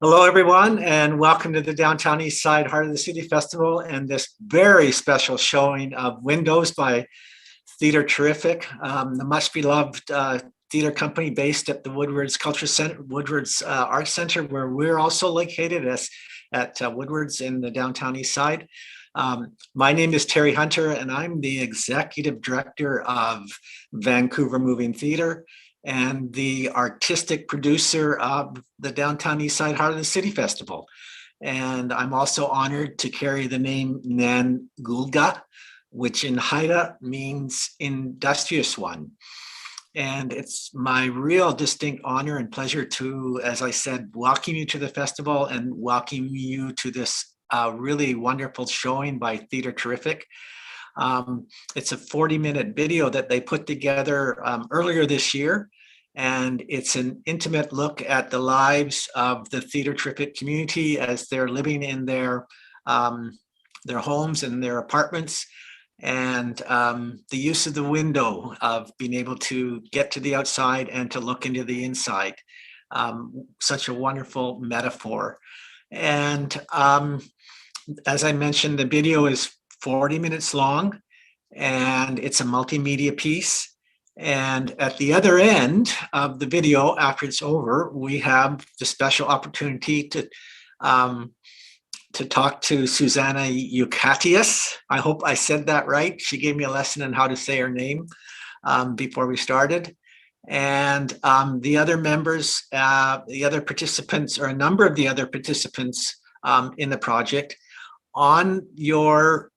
Hello, everyone, and welcome to the Downtown East Side Heart of the City Festival and this very special showing of Windows by Theater Terrific, the much beloved theater company based at the Woodward's Culture Center, Woodward's Arts Center, where we're also located at Woodward's in the Downtown East Side. My name is Terry Hunter, and I'm the Executive Director of Vancouver Moving Theater and the artistic producer of the Downtown East Side Heart of the City Festival. And I'm also honored to carry the name Nan Gulga, which in Haida means industrious one. And it's my real distinct honor and pleasure to, as I said, welcome you to the festival and welcome you to this really wonderful showing by Theater Terrific. It's a 40-minute video that they put together earlier this year, and it's an intimate look at the lives of the Theater Terrific community as they're living in their homes and their apartments, and the use of the window of being able to get to the outside and to look into the inside. Such a wonderful metaphor. And as I mentioned, the video is 40 minutes long, and it's a multimedia piece. And at the other end of the video, after it's over, we have the special opportunity to talk to Susanna Eucatius. I hope I said that right. She gave me a lesson on how to say her name before we started. And the other members, the other participants, or a number of the other participants in the project, on your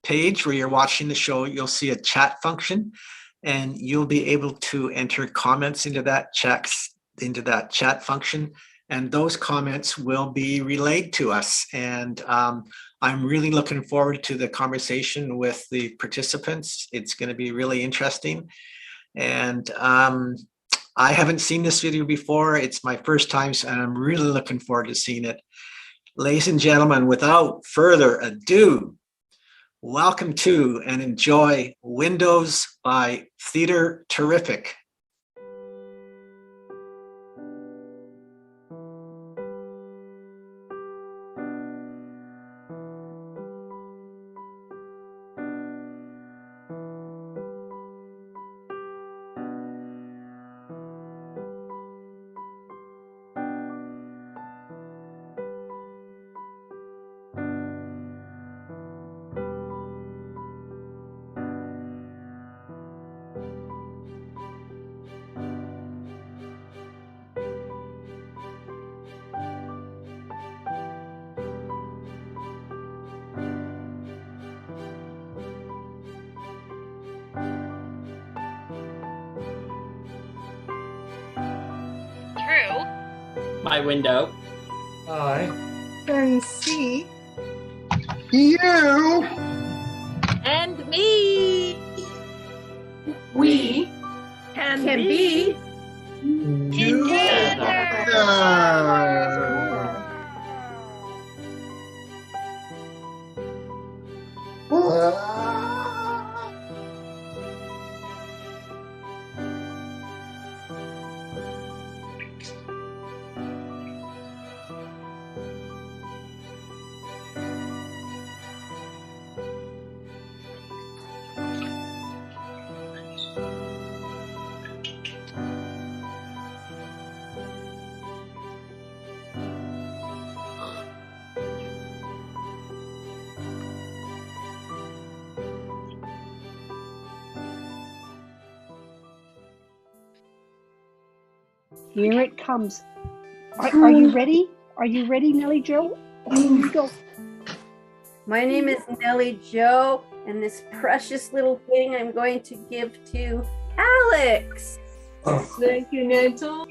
page where you're watching the show, you'll see a chat function, and you'll be able to enter comments into that chat function, and those comments will be relayed to us. And I'm really looking forward to the conversation with the participants. It's going to be really interesting. And I haven't seen this video before. It's my first time, and I'm really looking forward to seeing it. Ladies and gentlemen, without further ado, welcome to and enjoy Windows by Theater Terrific. My window. I can see you and me. We can be Here it comes. Are you ready? Are you ready, Nellie Jo? Go. My name is Nellie Jo, and this precious little thing I'm going to give to Alex. Thank you, Neto.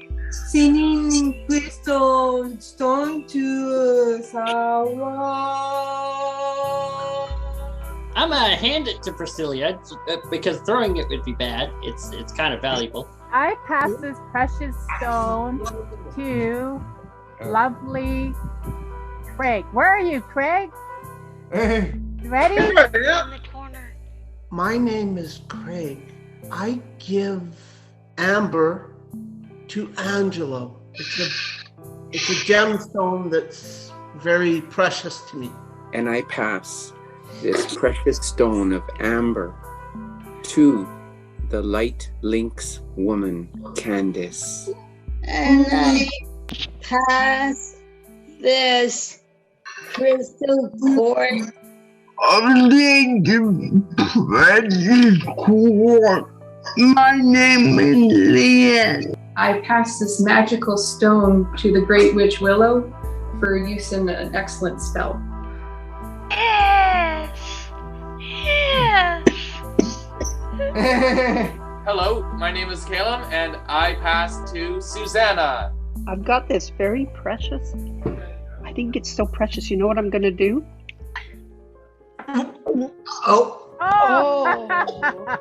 Singing questo stone to Sarah. I'm gonna hand it to Priscilla because throwing it would be bad. It's kind of valuable. I pass this precious stone to lovely Craig. Where are you, Craig? Hey. Ready? In the corner. My name is Craig. I give Amber to Angelo. It's a gemstone that's very precious to me. And I pass this precious stone of amber to the light lynx woman, Candace. And I pass this crystal cord. My name is Leanne. I pass this magical stone to the Great Witch Willow for use in an excellent spell. Yes. Yes. Hello, my name is Caleb, and I pass to Susanna. I've got this very precious. I think it's so precious. You know what I'm going to do? Oh. Oh.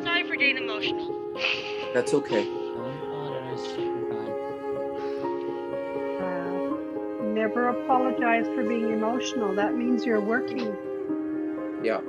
Sorry for getting emotional. That's okay. Never apologize for being emotional. That means you're working. Yeah.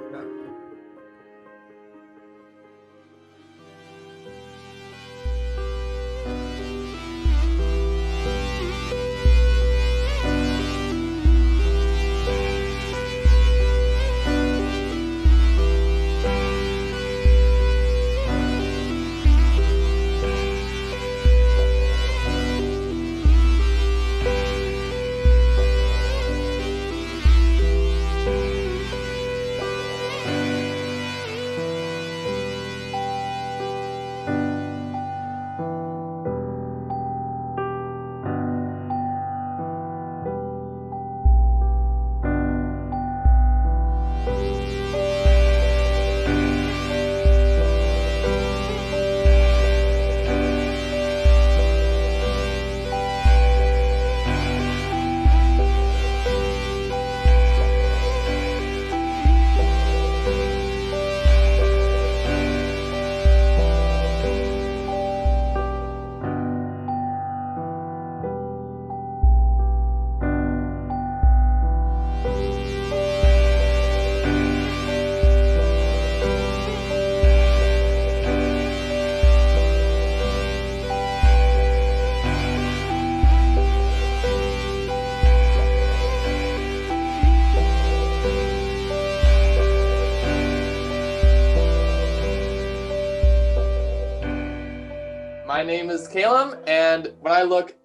My name is Caleb, and when I look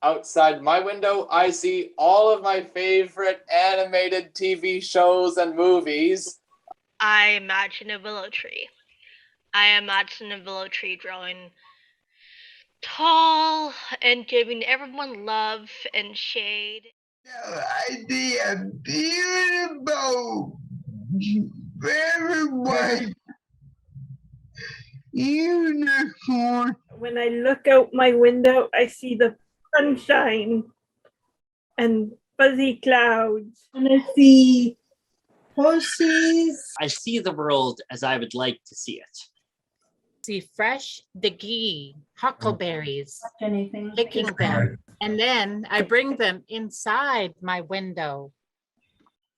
outside my window, I see all of my favorite animated TV shows and movies. I imagine a willow tree. I imagine a willow tree growing tall and giving everyone love and shade. I see a beautiful, very white unicorn. When I look out my window, I see the sunshine and fuzzy clouds. And I see horses. I see the world as I would like to see it. See fresh digi, huckleberries, Anything. picking them, and then I bring them inside my window.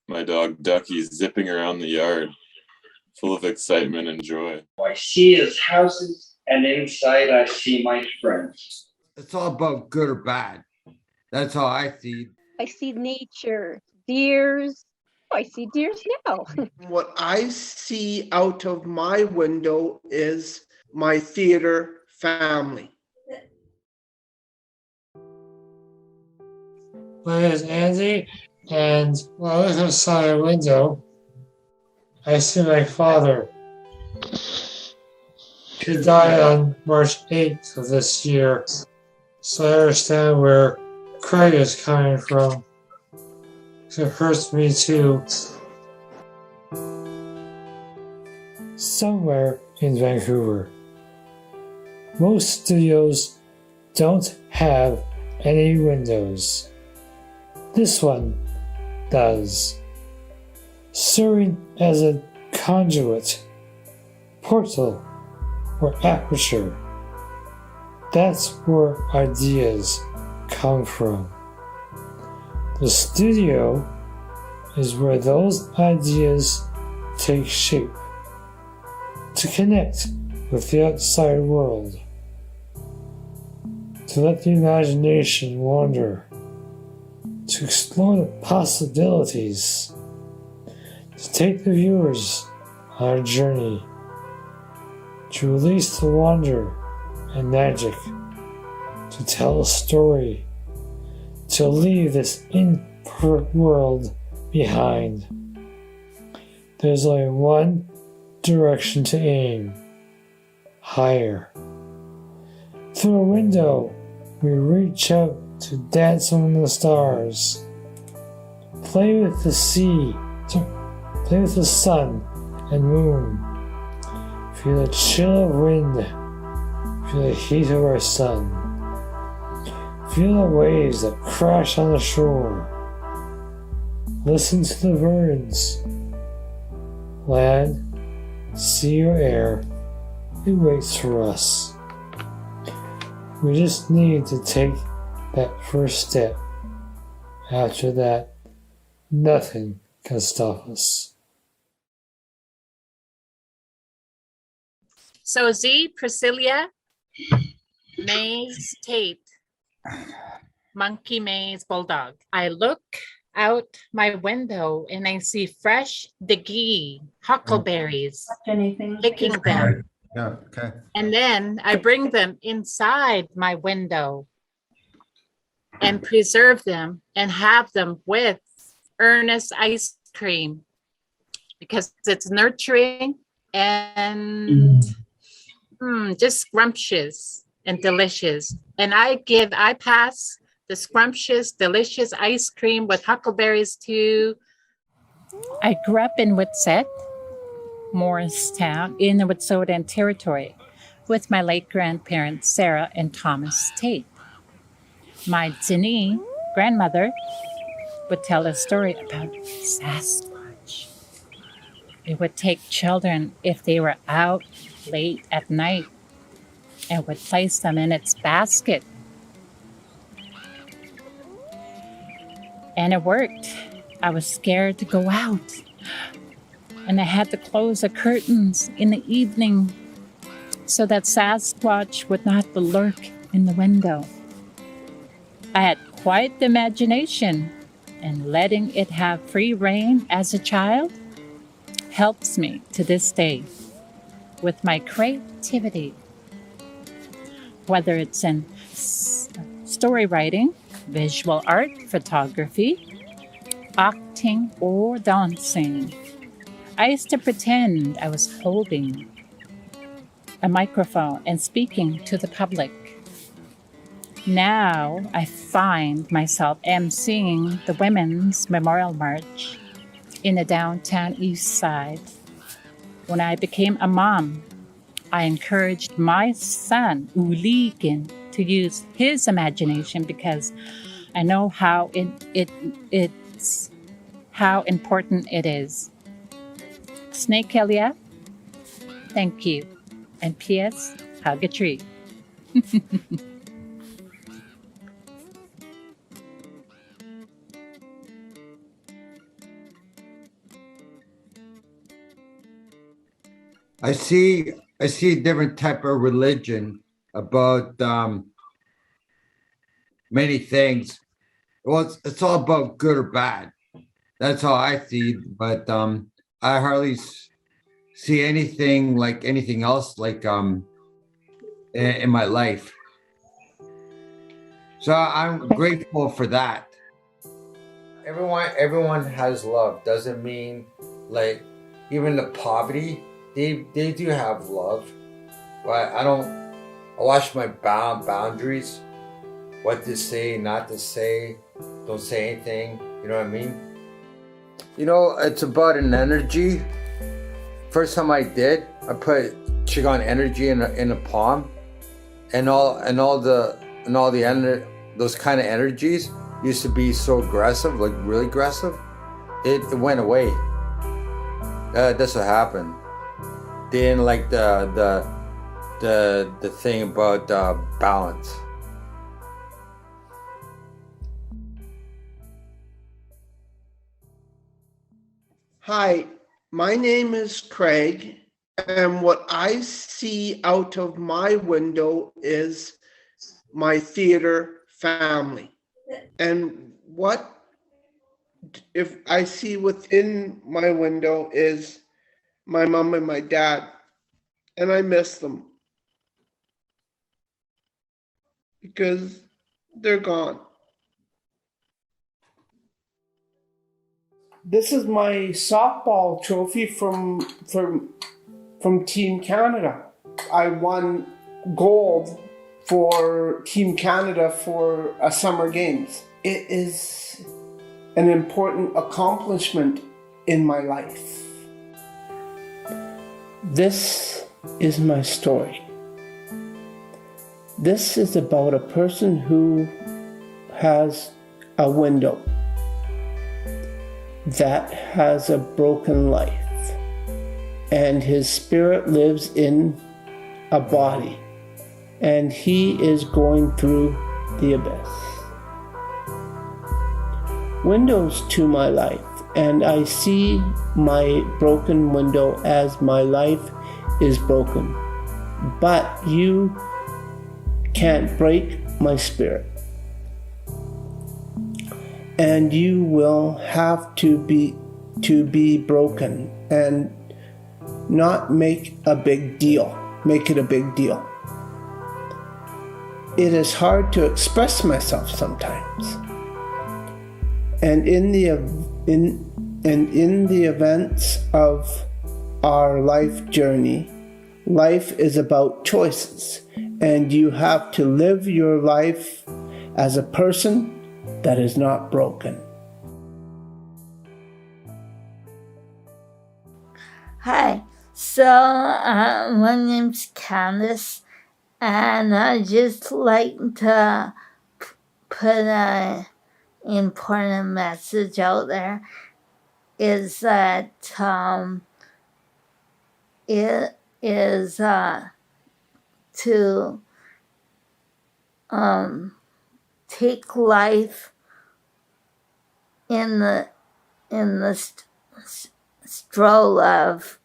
My dog Ducky's zipping around the yard. full of excitement and joy. I see is houses, and inside I see my friends. It's all about good or bad. That's how I see. I see nature, deers. Oh, I see deers now. What I see out of my window is my theater family. My name is Andy, and when I look outside a window, I see my father. He died on March 8th of this year, so I understand where Craig is coming from. It hurts me too. Somewhere in Vancouver, most studios don't have any windows. This one does, serving as a conduit, portal, or aperture. That's where ideas come from. The studio is where those ideas take shape to connect with the outside world, to let the imagination wander, to explore the possibilities, to take the viewers on a journey, to release the wonder and magic, to tell a story, to leave this imperfect world behind. There's only one direction to aim: higher. Through a window, we reach out to dance among the stars, play with the sea, play with the sun and moon, feel the chill of wind, feel the heat of our sun, feel the waves that crash on the shore, listen to the birds. Land, sea or air, it waits for us. We just need to take that first step. After that, nothing can stop us. So Z, Priscilla, Maze, Tate, Monkey, Maze, Bulldog. I look out my window and I see fresh diggy huckleberries, picking them. Yeah, okay. And then I bring them inside my window and preserve them and have them with Ernest ice cream because it's nurturing and just scrumptious and delicious. And I pass the scrumptious, delicious ice cream with huckleberries to. I grew up in Whitsett, Morristown, in the Wet'suwet'en Territory, with my late grandparents, Sarah and Thomas Tate. My Zini grandmother would tell a story about Sasquatch. It would take children if they were out late at night and would place them in its basket. And it worked. I was scared to go out. And I had to close the curtains in the evening so that Sasquatch would not lurk in the window. I had quite the imagination, and letting it have free rein as a child helps me to this day with my creativity. Whether it's in story writing, visual art, photography, acting, or dancing. I used to pretend I was holding a microphone and speaking to the public. Now I find myself emceeing the Women's Memorial March in the downtown East Side. When I became a mom, I encouraged my son, Ulikin, to use his imagination because I know how it's how important it is. Snake Elia, thank you. And P.S., hug a tree. I see a different type of religion about many things. Well, it's all about good or bad. That's how I see. But I hardly see anything like anything else like in my life. So I'm grateful for that. Everyone has love. Doesn't mean like even the poverty, they do have love. But I watch my boundaries, what to say, not to say, don't say anything, you know what I mean? You know, it's about an energy. First time I did, I put Qigong energy in a palm, and all the those kind of energies used to be so aggressive, like really aggressive. It went away. That's what happened. They didn't like the thing about balance. Hi, my name is Craig, and what I see out of my window is my theater family. And what if I see within my window is my mom and my dad, and I miss them because they're gone. This is my softball trophy from Team Canada. I won gold for Team Canada for a Summer Games. It is an important accomplishment in my life. This is my story. This is about a person who has a window that has a broken life, and his spirit lives in a body, and he is going through the abyss. Windows to my life, and I see my broken window as my life is broken, but you can't break my spirit. And you will have to be broken and not make it a big deal. It is hard to express myself sometimes. And in the events of our life journey, life is about choices, and you have to live your life as a person that is not broken. Hi, so my name's Candice, and I just like to put an important message out there, is that it is to take life in the stroll of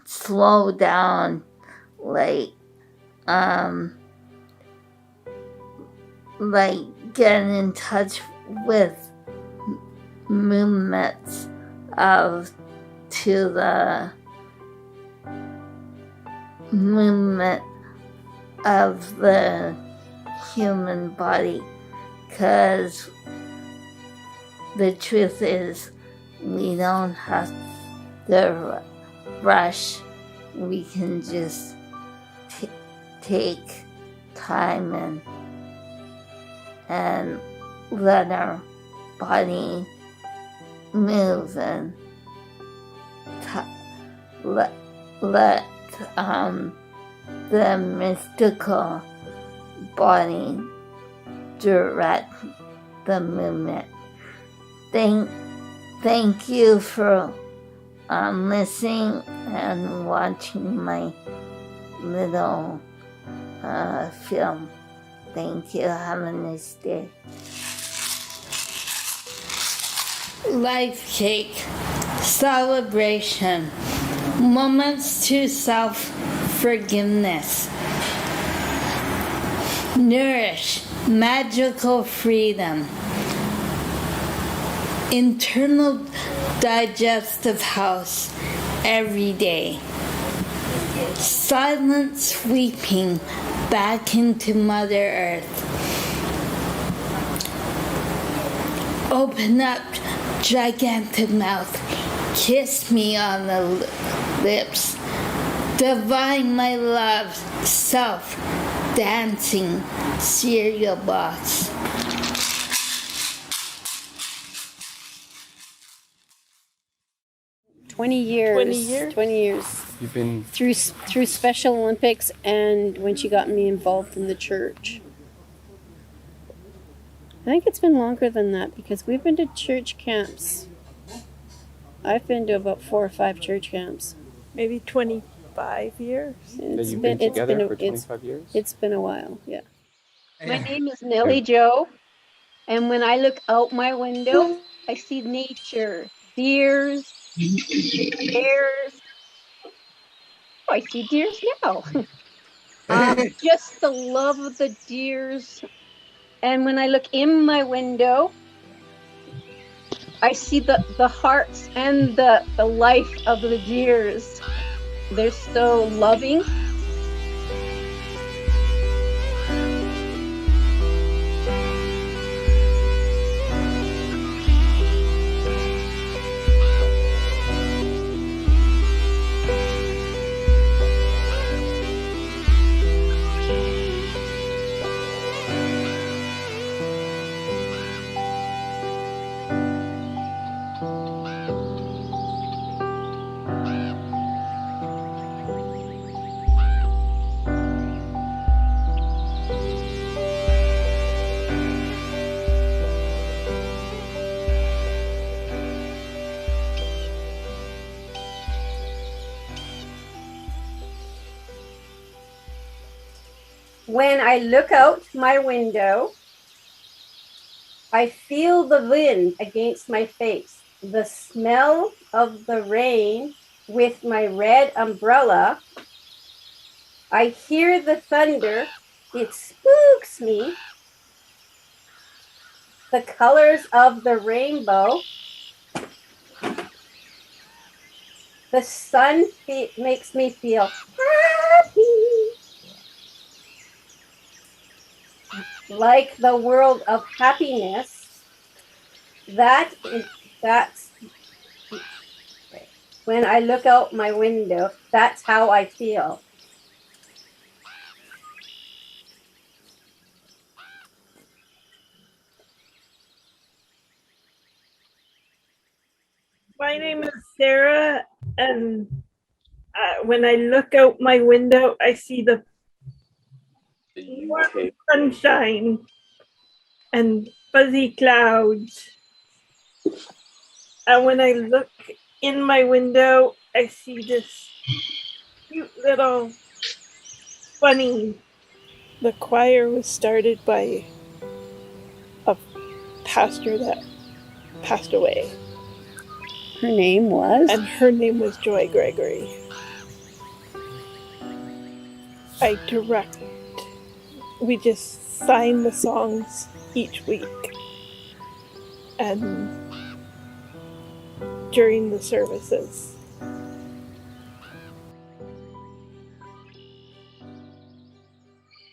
slow down, like get in touch with movements to the movement of the human body, because the truth is we don't have to rush. We can just take time and let our body move and let the mystical body direct the movement. Thank you for listening and watching my little film. Thank you. Have a nice day. life cake, celebration, moments to self-forgiveness. Nourish, magical freedom. Internal digestive health every day. Silent sweeping back into Mother Earth. Open up gigantic mouth. Kiss me on the lips. Divine my love, self, dancing cereal box. Twenty years. 20 years. You've been through Special Olympics and when she got me involved in the church. I think it's been longer than that because we've been to church camps. I've been to about 4 or 5 church camps. Maybe 25 years. You've been together for 25 years? It's been a while, yeah. My name is Nellie Joe, and when I look out my window, I see nature, deers, bears. Oh, I see deers now. Just the love of the deers. And when I look in my window, I see the hearts and the life of the deers. They're so loving. When I look out my window, I feel the wind against my face, the smell of the rain with my red umbrella. I hear the thunder, it spooks me. The colors of the rainbow. The sun makes me feel happy. Like the world of happiness, that's when I look out my window, that's how I feel. My name is Sarah, and when I look out my window, I see the warm sunshine and fuzzy clouds. And when I look in my window, I see this cute little bunny. The choir was started by a pastor that passed away. Her name was? And her name was Joy Gregory. We just sign the songs each week. And during the services.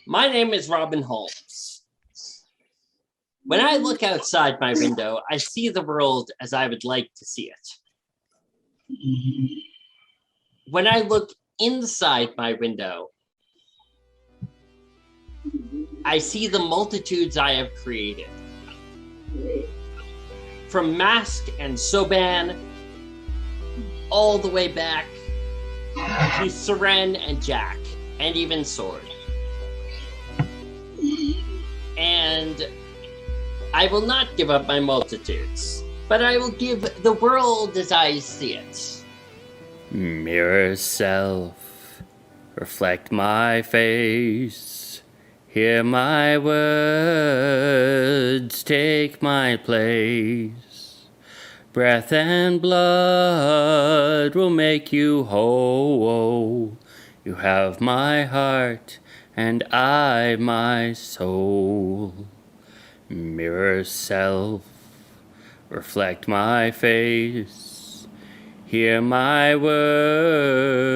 My name is Robin Holmes. When I look outside my window, I see the world as I would like to see it. When I look inside my window, I see the multitudes I have created. From Mask and Soban, all the way back to Seren and Jack, and even Sword. And I will not give up my multitudes, but I will give the world as I see it. Mirror self, reflect my face, hear my words, take my place. Breath and blood will make you whole. You have my heart and I my soul. Mirror self, reflect my face. Hear my words,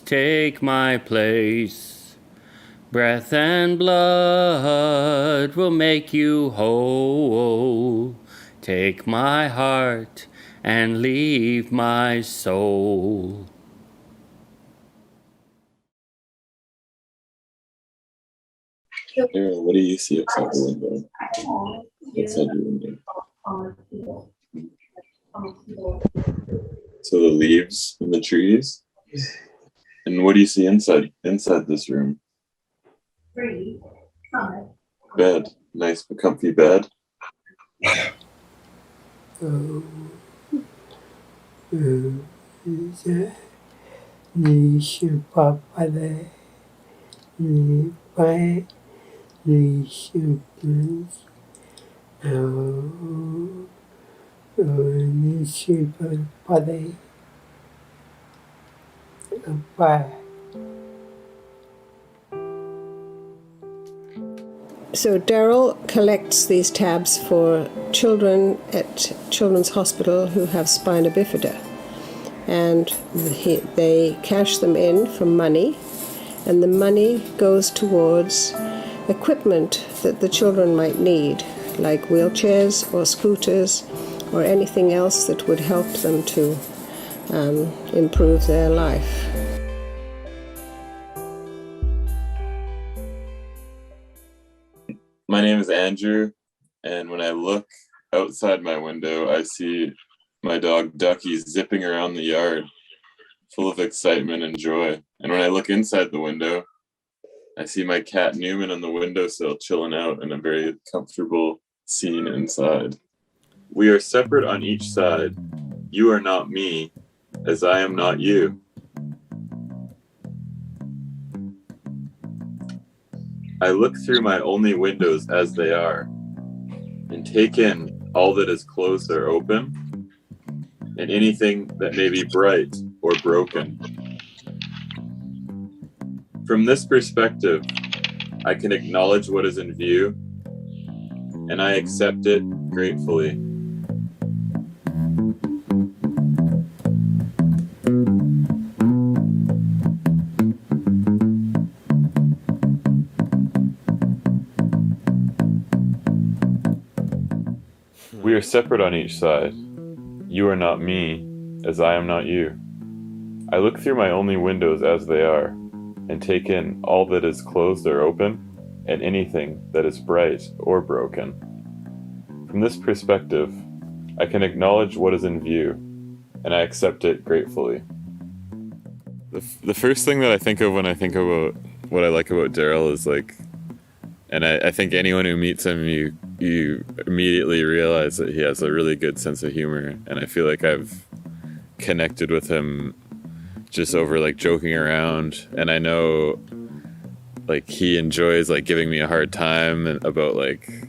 take my place. Breath and blood will make you whole. Take my heart and leave my soul. Daryl, what do you see outside the window? Outside your window. So the leaves and the trees. And what do you see inside this room? Bed. Nice comfy bed. So Daryl collects these tabs for children at Children's Hospital who have spina bifida, and they cash them in for money, and the money goes towards equipment that the children might need, like wheelchairs or scooters or anything else that would help them to improve their life. My name is Andrew, and when I look outside my window, I see my dog Ducky zipping around the yard, full of excitement and joy. And when I look inside the window, I see my cat Newman on the windowsill chilling out in a very comfortable scene inside. We are separate on each side. You are not me, as I am not you. I look through my only windows as they are, and take in all that is closed or open, and anything that may be bright or broken. From this perspective, I can acknowledge what is in view, and I accept it gratefully. We are separate on each side. You are not me, as I am not you. I look through my only windows as they are, and take in all that is closed or open, and anything that is bright or broken. From this perspective, I can acknowledge what is in view, and I accept it gratefully. The first thing that I think of when I think about what I like about Daryl is like, and I think anyone who meets him, you immediately realize that he has a really good sense of humor, and I feel like I've connected with him just over like joking around, and I know like he enjoys like giving me a hard time about like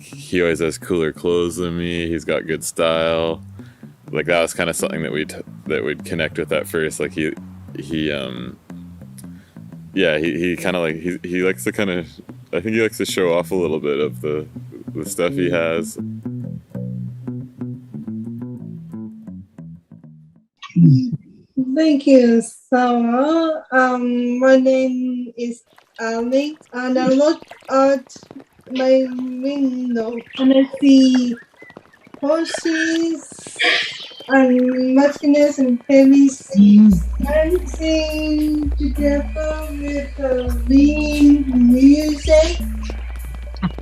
he always has cooler clothes than me, he's got good style. Like that was kind of something that we'd connect with at first. Like he kind of like he likes to kind of, I think he likes to show off a little bit of the stuff he has. Thank you, Sarah. My name is Ali, and I look at my window and I see horses and Martinez and Felix dancing together with wind music.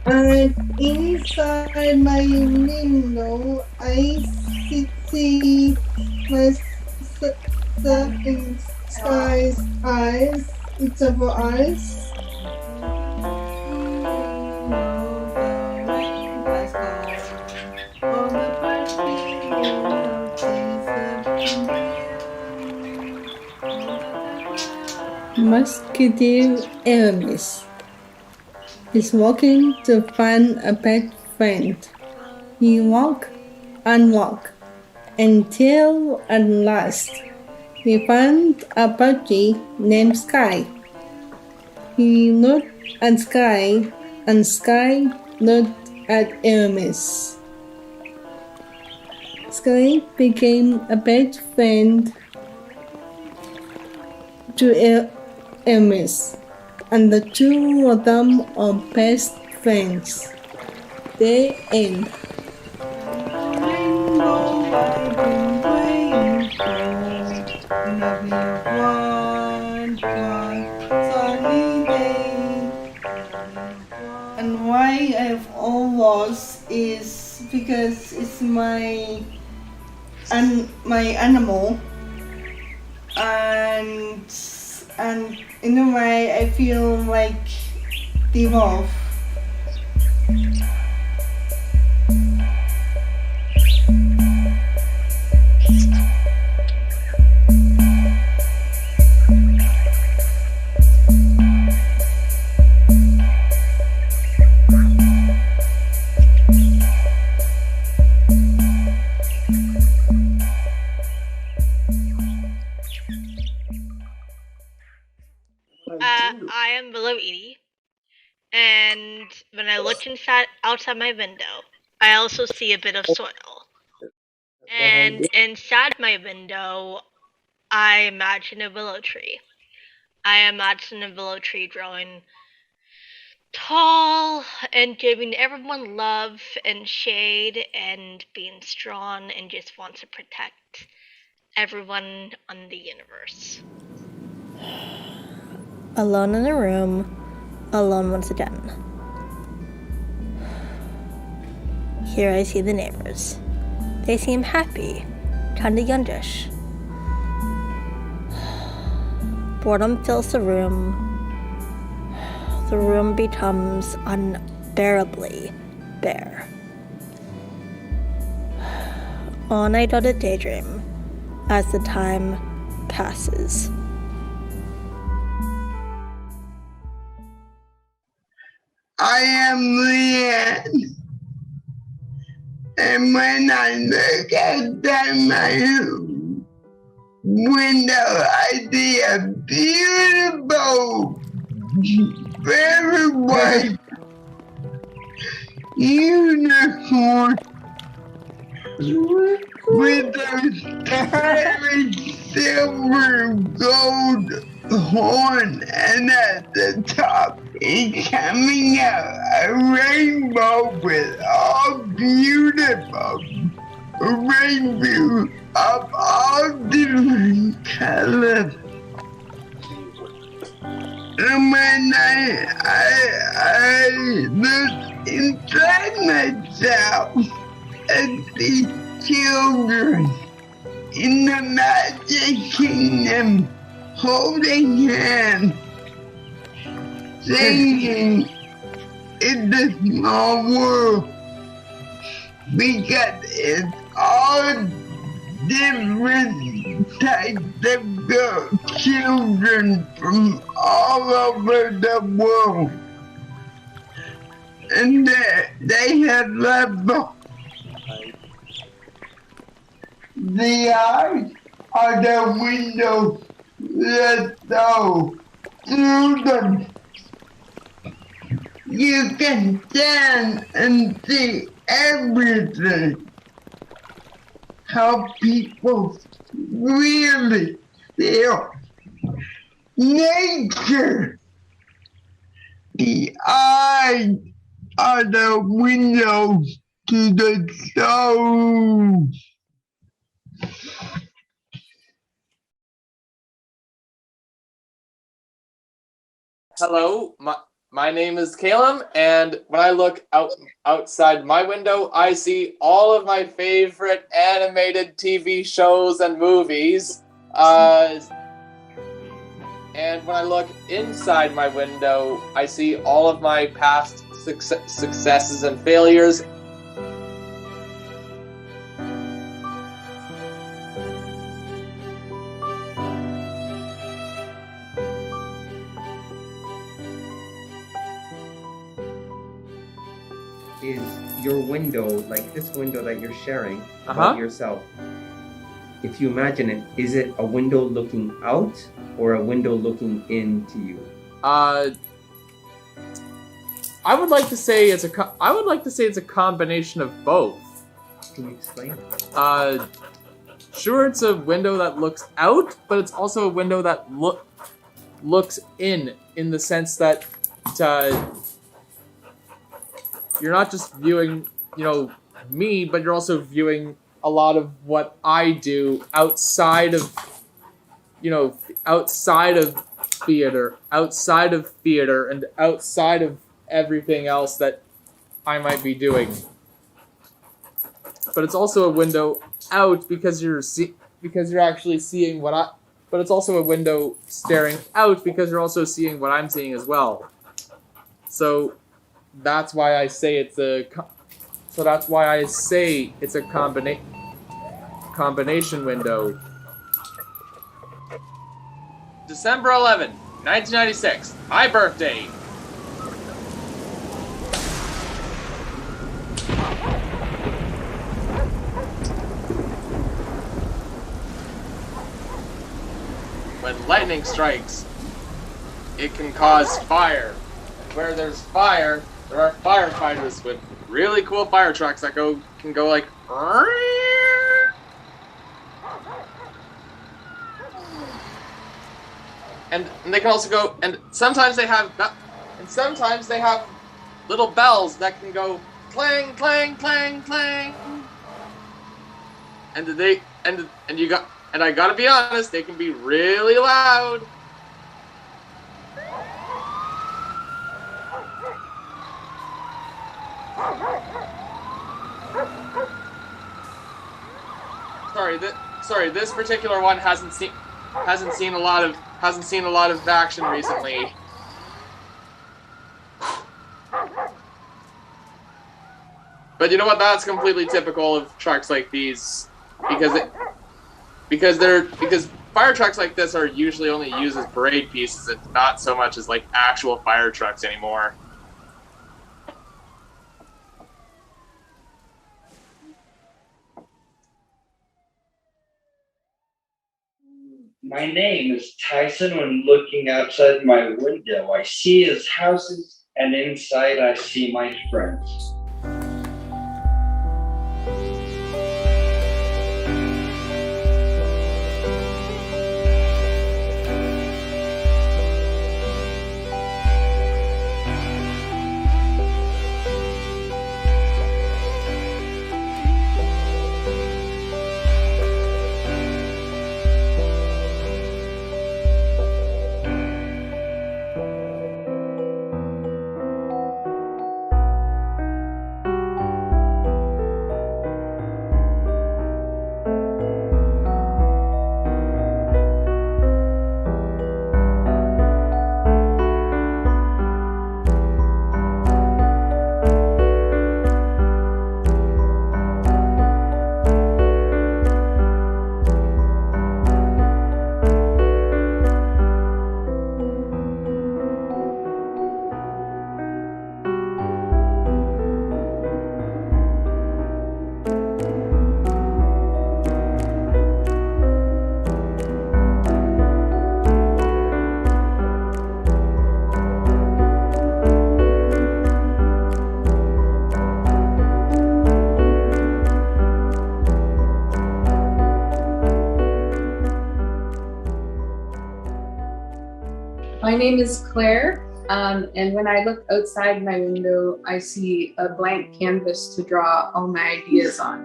And inside my window, I see myself in sky's eyes. It's our eyes. Musketeer Aramis is walking to find a pet friend. He walks unlock until at last we found a puppy named Sky. He looked at Sky, and Sky looked at Aramis. Sky became a best friend to Aramis, and the two of them are best friends. The end. And why I have all lost is because it's my animal, and in a way I feel like devolved. I am below Edie, and when I look outside my window, I also see a bit of soil. And inside my window, I imagine a willow tree. I imagine a willow tree growing tall and giving everyone love and shade and being strong and just wants to protect everyone on the universe. Alone in a room, alone once again. Here I see the neighbors. They seem happy, kinda youngish. Boredom fills the room. The room becomes unbearably bare. All night on a daydream as the time passes. I am Leanne, and when I look outside my window, I see a beautiful, very white unicorn with those very silver gold horn, and at the top is coming out a rainbow with all beautiful rainbow of all different colors. And when I look inside myself and see children in the Magic Kingdom holding hands, singing in the small world, because it's all different types of children from all over the world, and they have love. The eyes are the windows that go through them. You can stand and see everything. How people really feel. Nature. The eyes are the windows to the soul. Hello, my name is Caleb, and when I look outside my window, I see all of my favorite animated TV shows and movies. And when I look inside my window, I see all of my past successes and failures. is your window, like this window that you're sharing Uh-huh. about yourself. If you imagine it, is it a window looking out or a window looking into you? I would like to say it's a combination of both. Can you explain? Sure, it's a window that looks out, but it's also a window that looks in the sense that you're not just viewing, me, but you're also viewing a lot of what I do outside of theater, and outside of everything else that I might be doing. But it's also a window out because you're actually seeing what I. But it's also a window staring out because you're also seeing what I'm seeing as well. So that's why I say it's a. So that's why I say it's a combination window. December 11, 1996, my birthday. When lightning strikes, it can cause fire. Where there's fire, there are firefighters with really cool fire trucks that can go like. And they can also go, and sometimes they have little bells that can go clang, clang, clang, clang. And I gotta be honest, they can be really loud. Sorry, this particular one hasn't seen a lot of action recently. But you know what? That's completely typical of trucks like these, because fire trucks like this are usually only used as parade pieces and not so much as like actual fire trucks anymore. My name is Tyson. When looking outside my window, I see his houses, and inside I see my friends. My name is Claire, and when I look outside my window, I see a blank canvas to draw all my ideas on.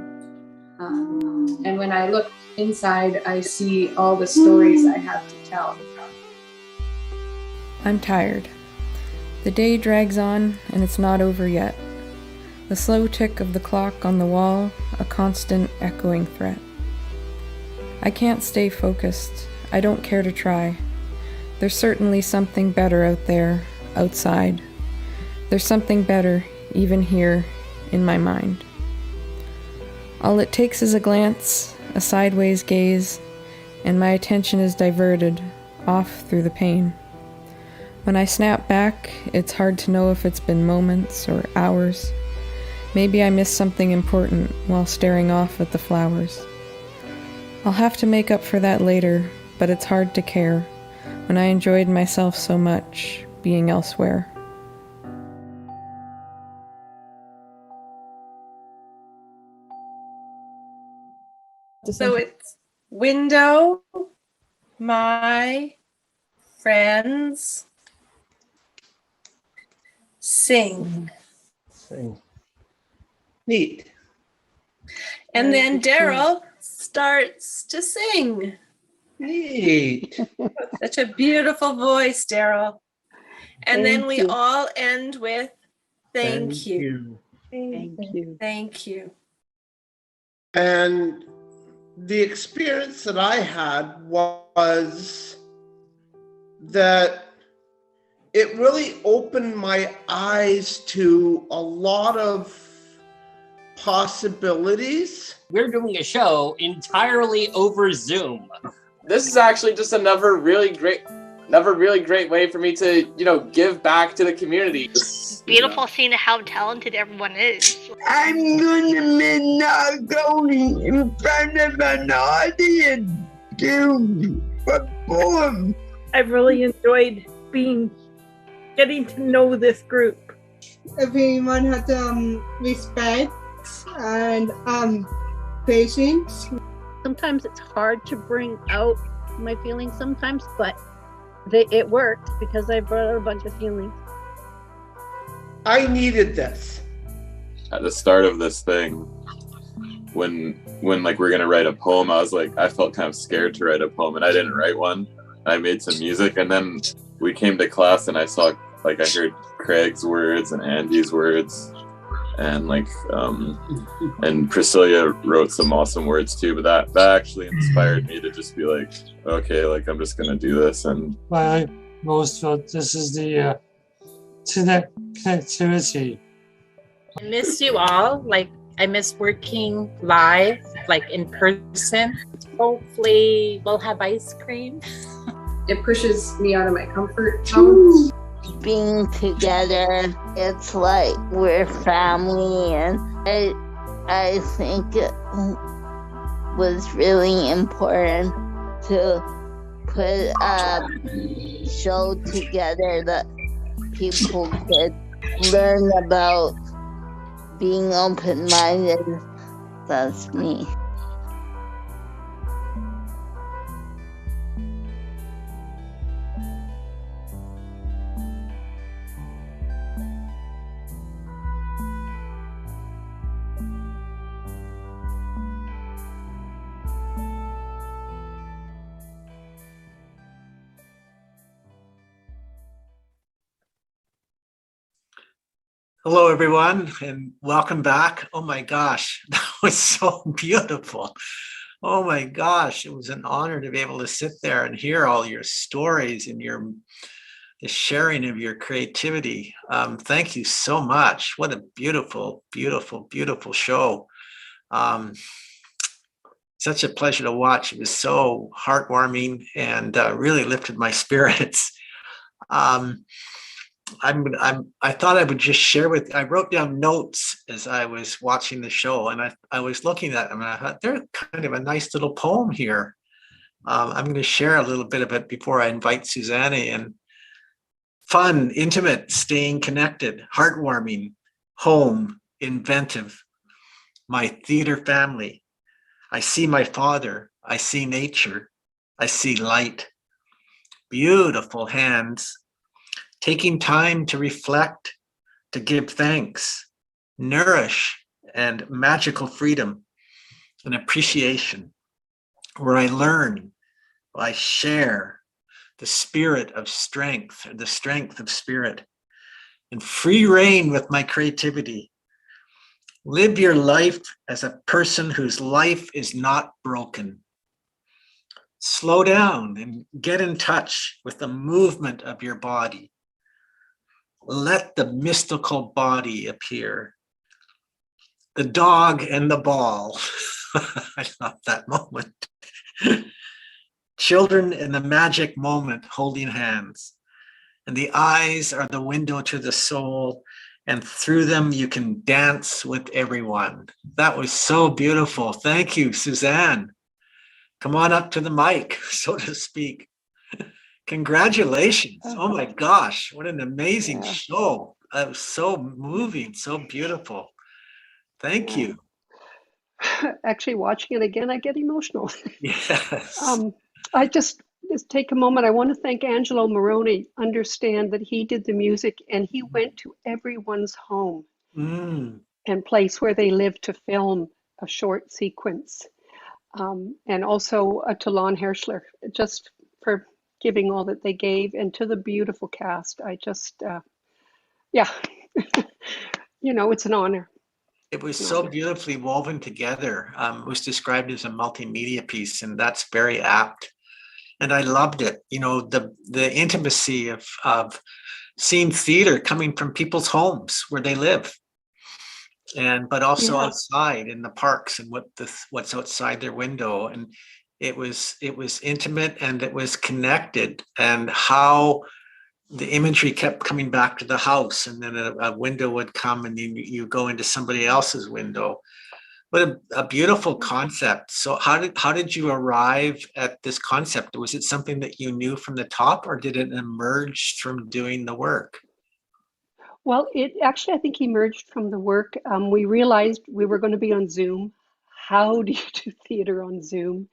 And when I look inside, I see all the stories I have to tell. I'm tired. The day drags on, and it's not over yet. The slow tick of the clock on the wall, a constant echoing threat. I can't stay focused. I don't care to try. There's certainly something better out there, outside. There's something better, even here, in my mind. All it takes is a glance, a sideways gaze, and my attention is diverted, off through the pain. When I snap back, it's hard to know if it's been moments or hours. Maybe I missed something important while staring off at the flowers. I'll have to make up for that later, but it's hard to care when I enjoyed myself so much being elsewhere. So it's window, my friends sing. Neat. And then Daryl starts to sing. Neat. Such a beautiful voice, Daryl. And then Thank we you. all end with thank you. Thank you. Thank you. And the experience that I had was that it really opened my eyes to a lot of possibilities. We're doing a show entirely over Zoom. This is actually just another really great way for me to, give back to the community. Beautiful seeing how talented everyone is. I'm gonna be not going in front of an audience to perform. I've really enjoyed getting to know this group. Everyone has respect and patience. Sometimes it's hard to bring out my feelings sometimes, but it worked because I brought out a bunch of feelings. I needed this. At the start of this thing, when like we're gonna write a poem, I felt kind of scared to write a poem, and I didn't write one. I made some music, and then we came to class, and I heard Craig's words and Andy's words, and and Priscilla wrote some awesome words too. But that actually inspired me to just be like, okay, I'm just gonna do this. And I most felt this is the connectivity. I miss you all. I miss working live, in person. Hopefully we'll have ice cream. It pushes me out of my comfort zone. Being together, it's like we're family, and I think it was really important to put a show together that people could learn about being open-minded. That's me. Hello, everyone, and welcome back. Oh my gosh, that was so beautiful. Oh my gosh, it was an honor to be able to sit there and hear all your stories and the sharing of your creativity. Thank you so much. What a beautiful, beautiful, beautiful show. Such a pleasure to watch. It was so heartwarming and really lifted my spirits. I thought I would just share I wrote down notes as I was watching the show, and I was looking at them, and I thought they're kind of a nice little poem here. I'm going to share a little bit of it before I invite Susanna in. Fun, intimate, staying connected, heartwarming, home, inventive. My theater family. I see my father. I see nature. I see light. Beautiful hands. Taking time to reflect, to give thanks, nourish, and magical freedom and appreciation, where I learn, I share the spirit of strength, the strength of spirit, and free reign with my creativity. Live your life as a person whose life is not broken. Slow down and get in touch with the movement of your body. Let the mystical body appear. The dog and the ball. I love that moment. Children in the magic moment holding hands. And the eyes are the window to the soul, and through them you can dance with everyone. That was so beautiful. Thank you, Suzanne. Come on up to the mic, so to speak. Congratulations. Oh my gosh, what an amazing show. That was so moving, so beautiful. Thank you. Actually, watching it again, I get emotional. Yes. I just take a moment. I want to thank Angelo Moroni. Understand that he did the music and he went to everyone's home and place where they lived to film a short sequence. And also to Lon Herschler, just for giving all that they gave, and to the beautiful cast. I just, it's an honor. It was so beautifully woven together. It was described as a multimedia piece, and that's very apt. And I loved it. You know, the intimacy of seeing theater coming from people's homes where they live, but also outside in the parks and what's outside their window. And it was intimate and it was connected, and how the imagery kept coming back to the house, and then a window would come and you go into somebody else's window. What a beautiful concept. So how did you arrive at this concept? Was it something that you knew from the top, or did it emerge from doing the work? Well, it actually, I think, emerged from the work. We realized we were going to be on Zoom. How do you do theater on Zoom?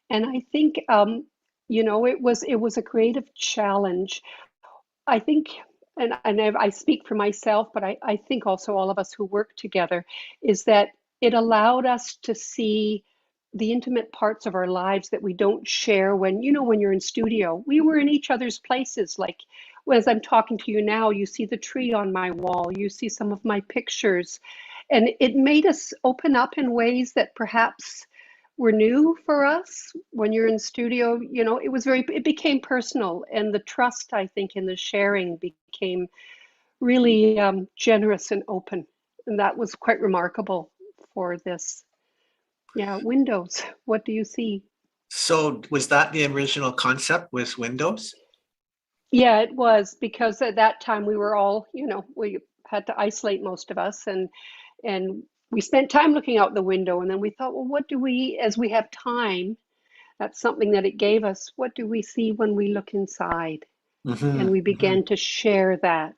And I think, it was a creative challenge. I think, and I speak for myself, but I think also all of us who work together, is that it allowed us to see the intimate parts of our lives that we don't share when you're in studio. We were in each other's places. Like, as I'm talking to you now, you see the tree on my wall, you see some of my pictures, and it made us open up in ways that perhaps were new for us. When you're in studio, it became personal, and the trust, I think, in the sharing became really generous and open. And that was quite remarkable for this. Yeah, windows. What do you see? So was that the original concept, with windows? Yeah, it was, because at that time we were all, we had to isolate, most of us, and we spent time looking out the window, and then we thought, well, what do we, as we have time, that's something that it gave us, what do we see when we look inside? And we began to share that.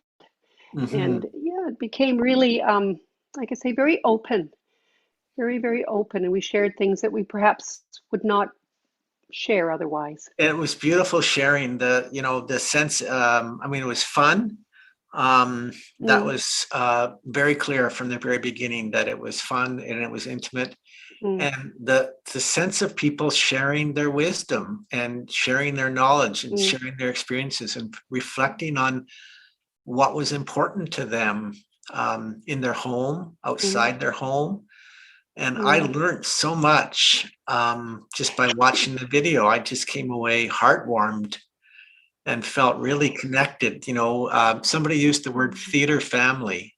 And it became really, like I say, very open, very, very open. And we shared things that we perhaps would not share otherwise. It was beautiful sharing the sense. It was fun. That was very clear from the very beginning, that it was fun and it was intimate. And the sense of people sharing their wisdom and sharing their knowledge and sharing their experiences and reflecting on what was important to them in their home, outside their home. And I learned so much just by watching the video. I just came away heartwarmed and felt really connected. Somebody used the word theater family,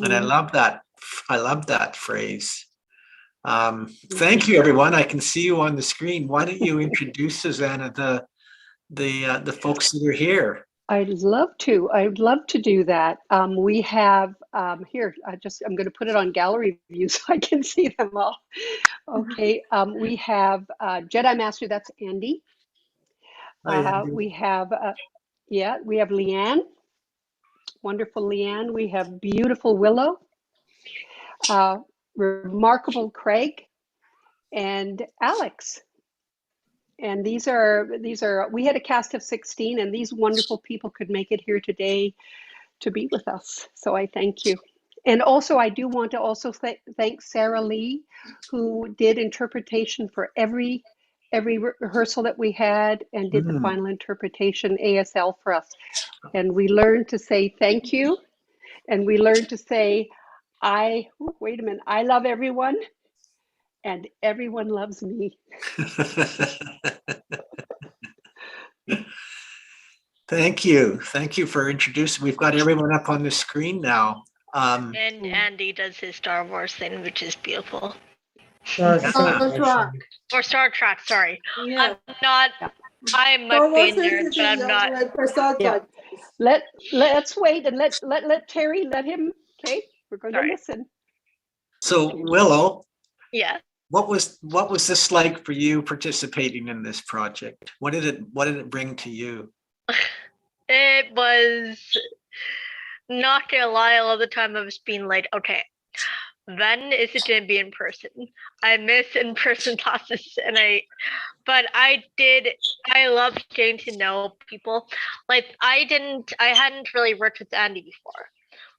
and I love that. I love that phrase. Thank you, everyone. I can see you on the screen. Why don't you introduce, Susanna, the folks that are here? I'd love to do that. We have here. I'm going to put it on gallery view so I can see them all. Okay. We have Jedi Master. That's Andy. We have Leanne, wonderful Leanne. We have beautiful Willow, remarkable Craig, and Alex. And these are, we had a cast of 16, and these wonderful people could make it here today to be with us. So I thank you. And also, I do want to also thank Sarah Lee, who did interpretation for every rehearsal that we had, and did the final interpretation ASL for us. And we learned to say thank you, and we learned to say, I love everyone, and everyone loves me. Thank you for introducing. We've got everyone up on the screen now. And Andy does his Star Wars thing, which is beautiful. Star Trek. Or Star Trek, sorry. Yeah. I'm not I might be in there, but I'm not. Yeah. Let's wait and let Terry let him. Okay, we're going to listen. So Willow, Yeah. what was this like for you participating in this project? What did it bring to you? It was, not gonna lie, all the time I was being like, okay, when is it gonna be in person? I miss in-person classes, but I love getting to know people. Like I hadn't really worked with Andy before.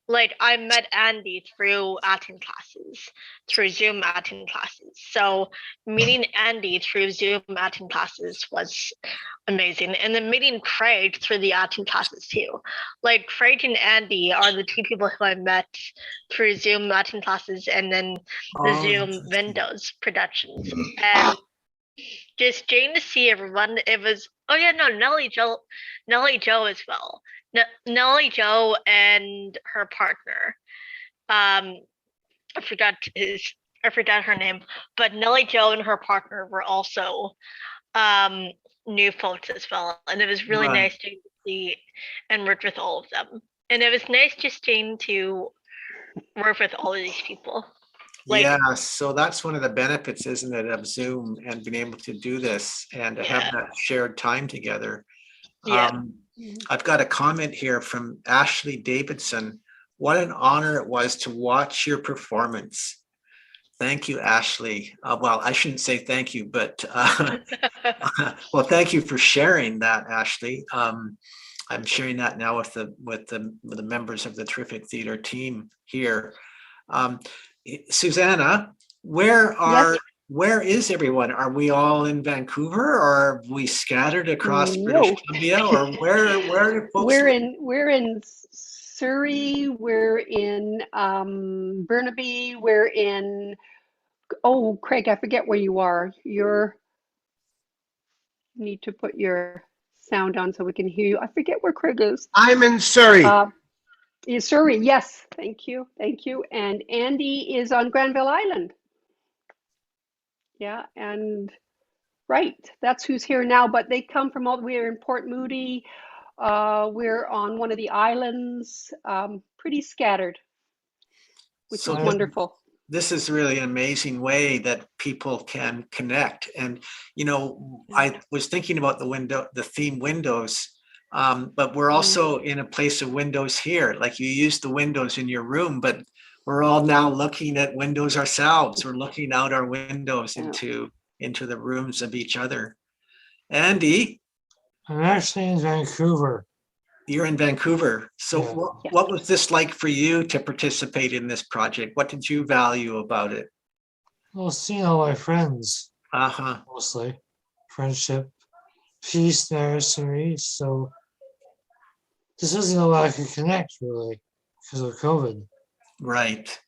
Like I met Andy through acting classes, through Zoom acting classes. So meeting Andy through Zoom acting classes was amazing. And then meeting Craig through the acting classes too. Like Craig and Andy are the two people who I met through Zoom acting classes and then the Zoom Windows productions. And just getting to see everyone, it was, Nellie Joe as well. Nellie Joe and her partner. I forgot her name, but Nellie Joe and her partner were also new folks as well, and it was really nice to see and work with all of them. And it was nice just getting to work with all of these people. Yeah, so that's one of the benefits, isn't it, of Zoom and being able to do this and to have that shared time together. Yeah. I've got a comment here from Ashley Davidson. What an honor it was to watch your performance. Thank you, Ashley. Well, I shouldn't say thank you, but well, thank you for sharing that, Ashley. I'm sharing that now with the members of the Terrific Theater team here. Susanna, where is everyone? Are we all in Vancouver, or are we scattered across British Columbia, or where do folks? We're in Surrey. We're in Burnaby. We're in. Oh, Craig, I forget where you are. You need to put your sound on so we can hear you. I forget where Craig is. I'm in Surrey. Surrey, yes. Thank you. And Andy is on Granville Island. Yeah, and that's who's here now, but they come from we're in Port Moody, we're on one of the islands, pretty scattered, which is wonderful. This is really an amazing way that people can connect. And, I was thinking about the theme windows, but we're also in a place of windows here. Like you use the windows in your room, but we're all now looking at windows ourselves. We're looking out our windows into the rooms of each other. Andy? I'm actually in Vancouver. You're in Vancouver. So what was this like for you to participate in this project? What did you value about it? Well, seeing all my friends, mostly. Friendship, peace, nursery. So this isn't a way I could connect really because of COVID. Right.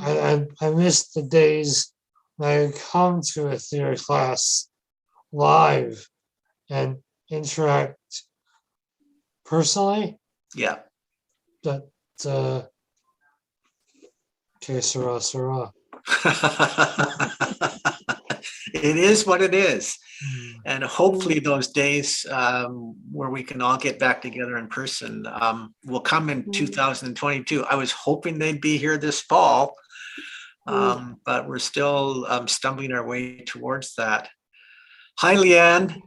I miss the days when I would come to a theater class live and interact personally. Yeah. But okay, Sarah. It is what it is. And hopefully those days where we can all get back together in person will come in 2022. I was hoping they'd be here this fall, but we're still stumbling our way towards that. Hi, Leanne.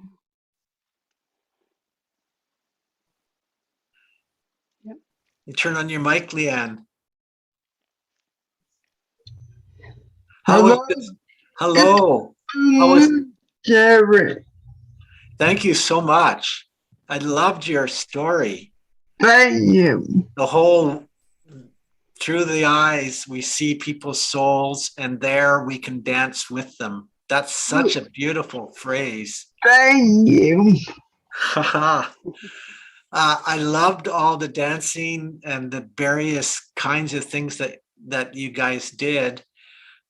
Yep. You turn on your mic, Leanne. Hello. How was Jerry? Thank you so much. I loved your story. Thank you. The whole through the eyes, we see people's souls, and there we can dance with them. That's such a beautiful phrase. Thank you. I loved all the dancing and the various kinds of things that you guys did.